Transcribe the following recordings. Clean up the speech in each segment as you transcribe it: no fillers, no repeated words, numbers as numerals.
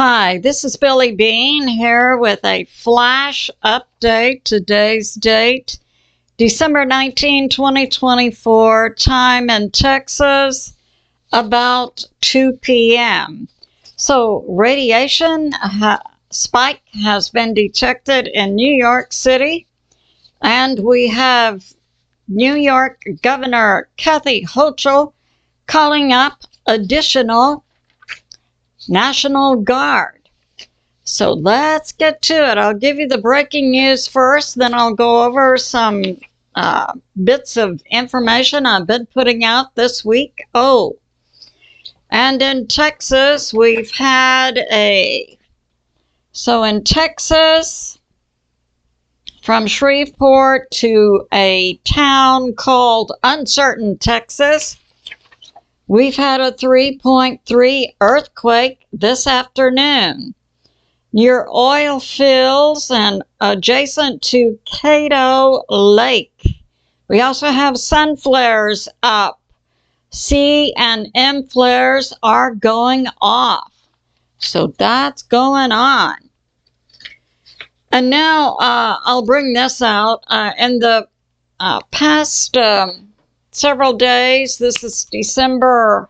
Hi, this is Billie Beene here with a flash update. Today's date, December 19, 2024, time in Texas, about 2 p.m. So, radiation spike has been detected in New York City, and we have New York Governor Kathy Hochul calling up additional National Guard. So let's get to it. I'll give you the breaking news first, then I'll go over some bits of information I've been putting out this week. And in Texas, we've had in Texas, from Shreveport to a town called Uncertain, Texas, we've had a 3.3 earthquake this afternoon near oil fields and adjacent to Cato Lake. We also have sun flares up. C and M flares are going off. So that's going on. And now I'll bring this out. In the past several days, this is December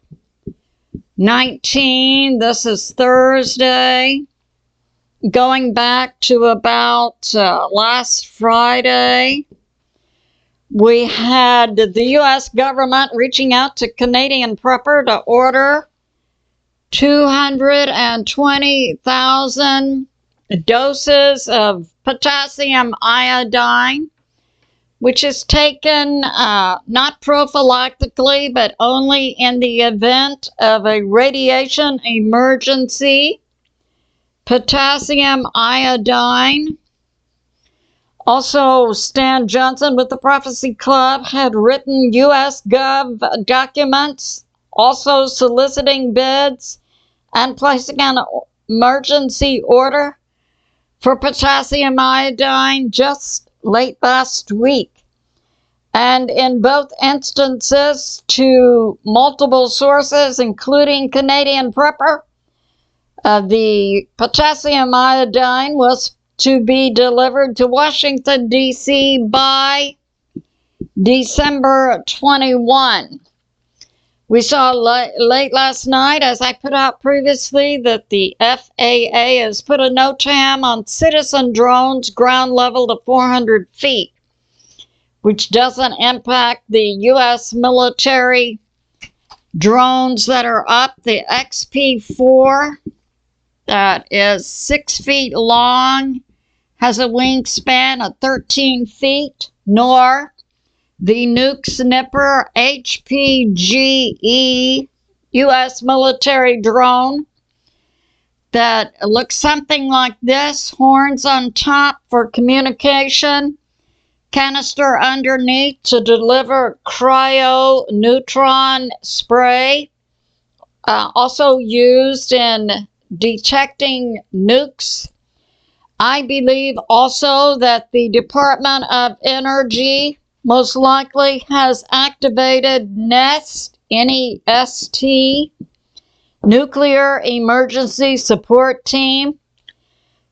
19, this is Thursday, going back to about last Friday, we had the U.S. government reaching out to Canadian Prepper to order 220,000 doses of potassium iodine, which is taken not prophylactically, but only in the event of a radiation emergency. Potassium iodine. Also, Stan Johnson with the Prophecy Club had written U.S. Gov documents, also soliciting bids and placing an emergency order for potassium iodine just late last week. And in both instances, to multiple sources, including Canadian Prepper, the potassium iodine was to be delivered to Washington, D.C. by December 21. We saw late last night, as I put out previously, that the FAA has put a NOTAM on citizen drones ground level to 400 feet, which doesn't impact the U.S. military drones that are up. The XP-4, that is 6 feet long, has a wingspan of 13 feet, nor the NUKES Nipper HPGE U.S. military drone that looks something like this, horns on top for communication, canister underneath to deliver cryo-neutron spray, also used in detecting nukes. I believe also that the Department of Energy most likely has activated NEST, N-E-S-T, Nuclear Emergency Support Team,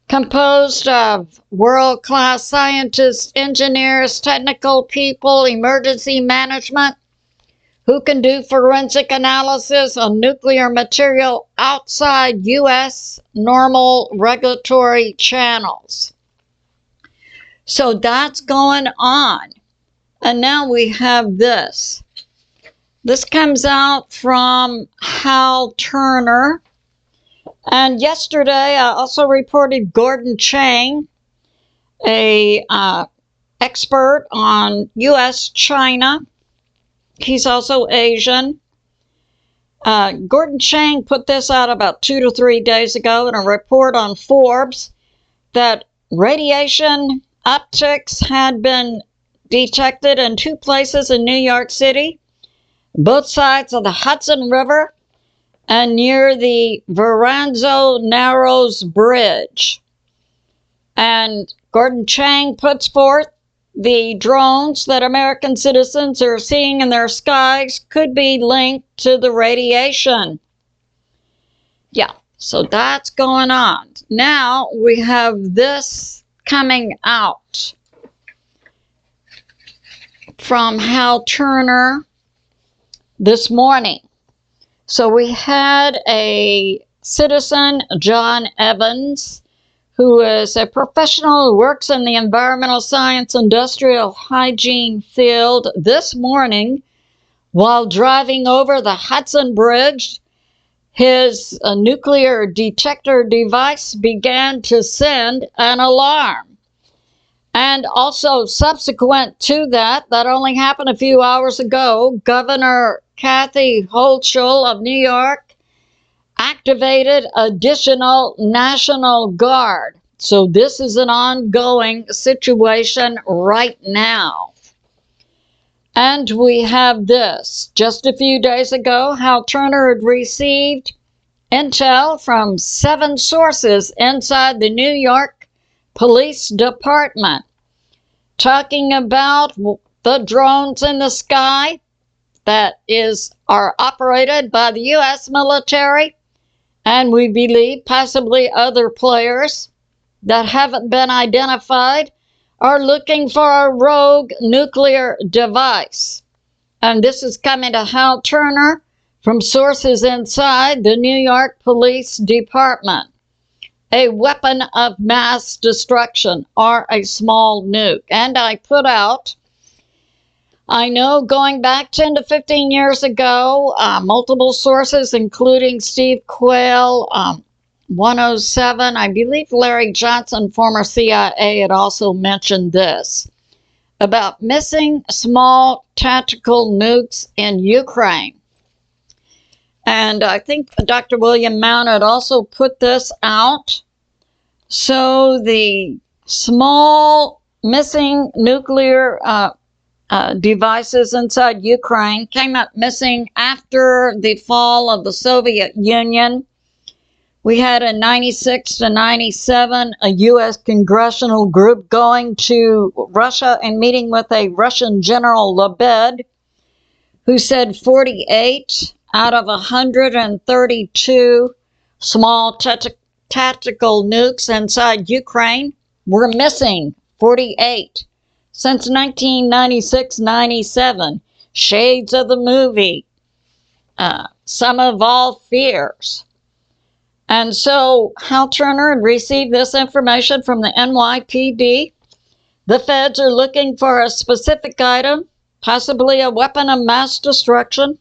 composed of world-class scientists, engineers, technical people, emergency management, who can do forensic analysis on nuclear material outside U.S. normal regulatory channels. So that's going on. And now we have this. This comes out from Hal Turner. And yesterday I also reported Gordon Chang, a expert on U.S.-China. He's also Asian. Gordon Chang put this out about 2 to 3 days ago in a report on Forbes that radiation upticks had been detected in 2 places in New York City, both sides of the Hudson River and near the Verrazano Narrows Bridge. And Gordon Chang puts forth the drones that American citizens are seeing in their skies could be linked to the radiation. Yeah, So that's going on. Now we have this coming out from Hal Turner this morning. So we had a citizen, John Evans, who is a professional who works in the environmental science industrial hygiene field, this morning while driving over the Hudson Bridge. His nuclear detector device began to send an alarm. And also subsequent to that only happened a few hours ago, Governor Kathy Hochul of New York activated additional National Guard. So this is an ongoing situation right now. And we have this. Just a few days ago, Hal Turner had received intel from 7 sources inside the New York Police Department, talking about the drones in the sky that are operated by the U.S. military, and we believe possibly other players that haven't been identified are looking for a rogue nuclear device. And this is coming to Hal Turner from sources inside the New York Police Department. A weapon of mass destruction, or a small nuke. And I put out, I know going back 10 to 15 years ago, multiple sources, including Steve Quayle, 107, I believe Larry Johnson, former CIA, had also mentioned this about missing small tactical nukes in Ukraine. And I think Dr. William Mount had also put this out. So the small missing nuclear devices inside Ukraine came up missing after the fall of the Soviet Union. We had in 96 to 97 a U.S. congressional group going to Russia and meeting with a Russian General Lebed, who said 48 out of 132 small tactical nukes inside Ukraine were missing. 48 since 1996-97. Shades of the movie, Sum of All Fears. And so Hal Turner had received this information from the NYPD. The feds are looking for a specific item, possibly a weapon of mass destruction.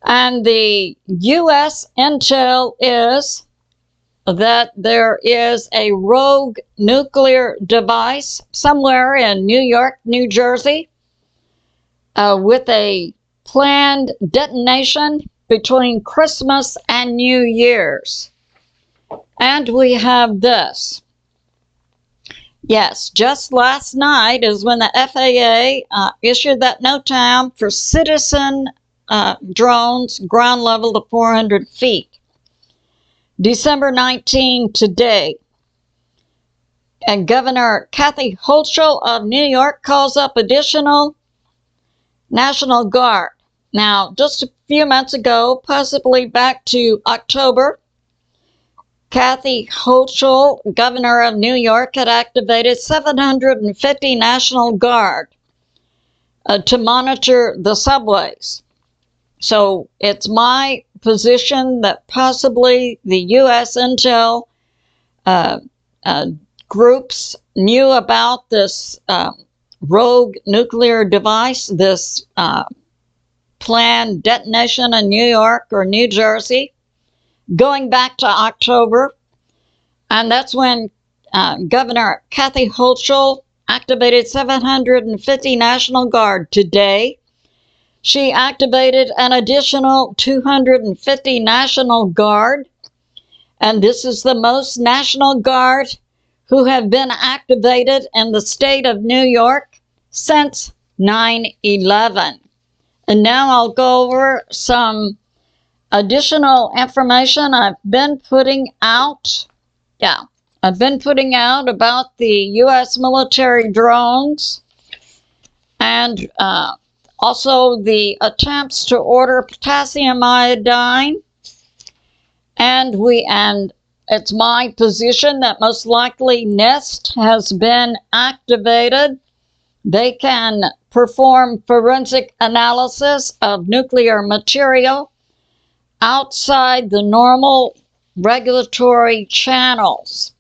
And the U.S. intel is that there is a rogue nuclear device somewhere in New York, New Jersey, with a planned detonation between Christmas and New Year's. And we have this. Yes, just last night is when the FAA issued that NOTAM for citizen drones ground level to 400 feet. December 19 today. And Governor Kathy Hochul of New York calls up additional National Guard. Now, just a few months ago, possibly back to October, Kathy Hochul, governor of New York, had activated 750 National Guard to monitor the subways. So it's my position that possibly the U.S. intel groups knew about this rogue nuclear device, this planned detonation in New York or New Jersey, going back to October. And that's when Governor Kathy Hochul activated 750 National Guard. Today, she activated an additional 250 National Guard. And this is the most National Guard who have been activated in the state of New York since 9/11. And now I'll go over some additional information I've been putting out. I've been putting out about the U.S. military drones and also the attempts to order potassium iodine And it's my position that most likely NIST has been activated. They can perform forensic analysis of nuclear material outside the normal regulatory channels.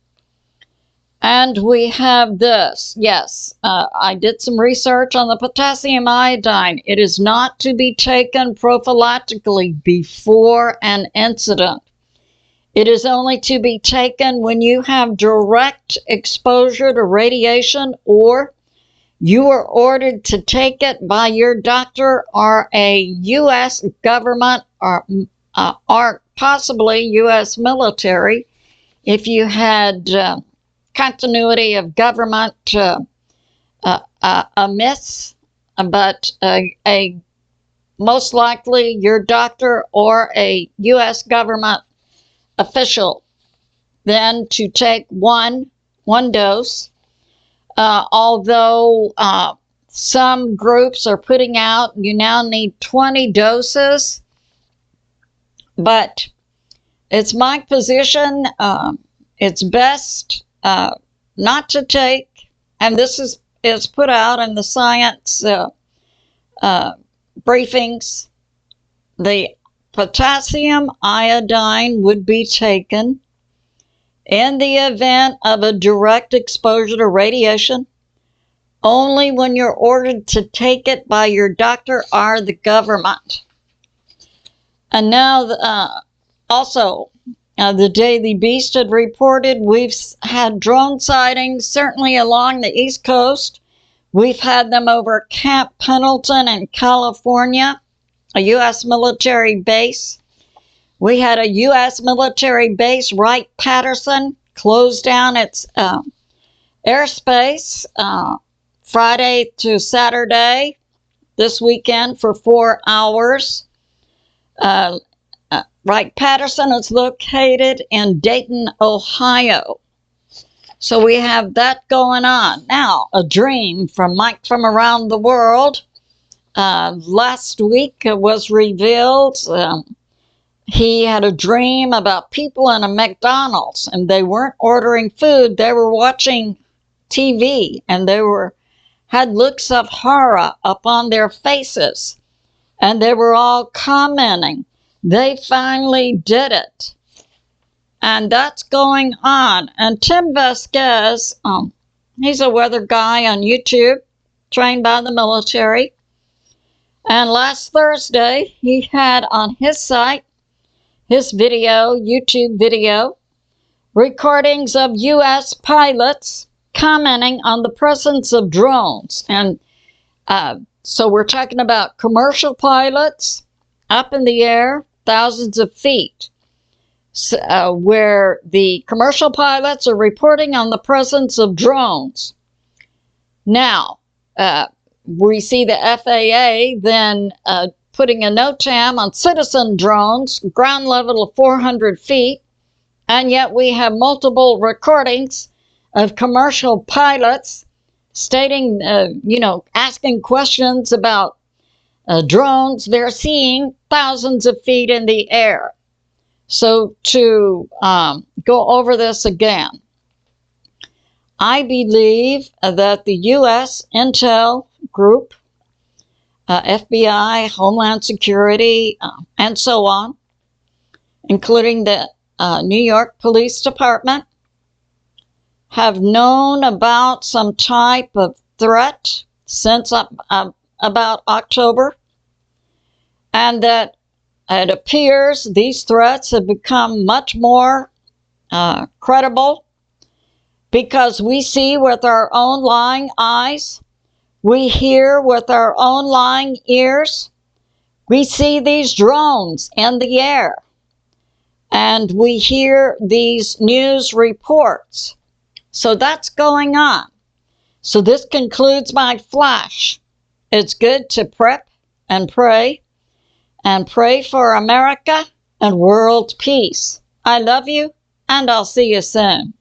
And we have this. Yes, I did some research on the potassium iodine. It is not to be taken prophylactically before an incident. It is only to be taken when you have direct exposure to radiation, or you are ordered to take it by your doctor or a U.S. government or possibly U.S. military if you had continuity of government amiss, but most likely your doctor or a U.S. government official then to take one dose. Although some groups are putting out you now need 20 doses, but it's my position it's best not to take, and this is put out in the science briefings. The potassium iodine would be taken in the event of a direct exposure to radiation only when you're ordered to take it by your doctor or the government. And now also the Daily Beast had reported we've had drone sightings certainly along the East Coast. We've had them over Camp Pendleton in California, a U.S. military base. We had a U.S. military base, Wright-Patterson, closed down its airspace Friday to Saturday this weekend for 4 hours. Wright-Patterson is located in Dayton, Ohio. So we have that going on. Now, a dream from Mike from Around the World. Last week was revealed. He had a dream about people in a McDonald's, and they weren't ordering food. They were watching TV, and they had looks of horror upon their faces, and they were all commenting. They finally did it. And that's going on. And Tim VASQUEZ, he's a weather guy on YouTube, trained by the military. And last Thursday, he had on his site, his video, YouTube video, recordings of U.S. pilots commenting on the presence of drones. And so we're talking about commercial pilots up in the air, thousands of feet, where the commercial pilots are reporting on the presence of drones. Now, we see the FAA then putting a NOTAM on citizen drones, ground level of 400 feet, and yet we have multiple recordings of commercial pilots stating, asking questions about drones they're seeing thousands of feet in the air. So to go over this again, I believe that the U.S. Intel Group, FBI, Homeland Security, and so on, including the New York Police Department, have known about some type of threat since about October, and that it appears these threats have become much more credible because we see with our own lying eyes, we hear with our own lying ears, we see these drones in the air, and we hear these news reports. So that's going on. So this concludes my flash. It's good to prep and pray for America and world peace. I love you, and I'll see you soon.